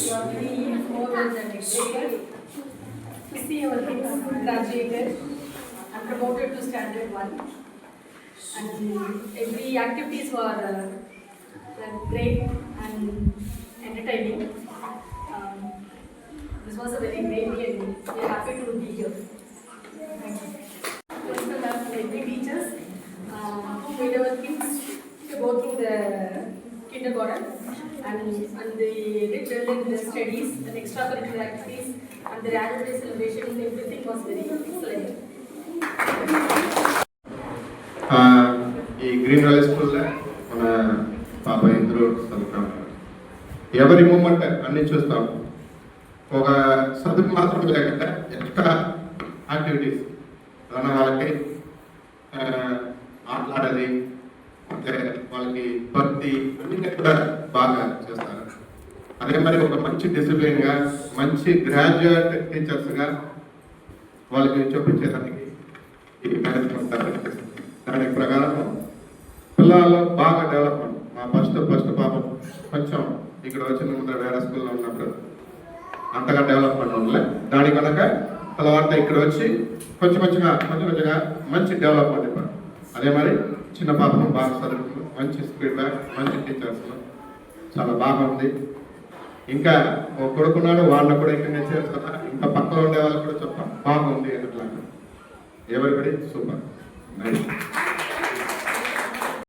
You are very more than excited to see our kids graduated and promoted to standard 1. And every activities were great and entertaining. This was a very great day and we are happy to be here. Thank you. Welcome every teachers who made our kids to go through the kindergarten and they did well in their studies and extracurricular activities and their annual day celebration. Everything was very excellent. ఈ green valley స్కూల్లో మన పాప ఇందులో చదువుతాం. ఎవరి moment అన్ని చూస్తాం. ఒక చదువు మాత్రం లేకుండా ఎక్స్ట్రా యాక్టివిటీస్ ఏదైనా వాళ్ళకి మాట్లాడాలి అంటే వాళ్ళకి భక్తి అన్ని కూడా బాగా చేస్తారు. అదే మరి ఒక మంచి డిసిప్లిన్గా మంచి గ్రాడ్యుయేట్ టీచర్స్గా వాళ్ళకి చూపించేదానికి ఈ కార్యక్రమం దాని ప్రకారం పిల్లల్లో బాగా డెవలప్మెంట్. మా ఫస్ట్ పాప కొంచెం ఇక్కడ వచ్చిన ముందర వేరే స్కూల్లో ఉన్నప్పుడు అంతగా డెవలప్మెంట్ ఉండలే. దాని కనుక తర్వాత ఇక్కడ వచ్చి కొంచెంగా మంచి డెవలప్మెంట్ ఇవ్వాలి. అదే మరి చిన్న పాపను బాగా చదువుతుంది, మంచి ఫీడ్బ్యాక్, మంచి టీచర్స్, చాలా బాగుంది. ఇంకా ఒక కొడుకున్నాడు, వాళ్ళని కూడా ఇక్కడ చేస్తున్నా, ఇంకా పక్కన ఉండే వాళ్ళకి కూడా చెప్తాం బాగుంది అట్లా. Everybody super.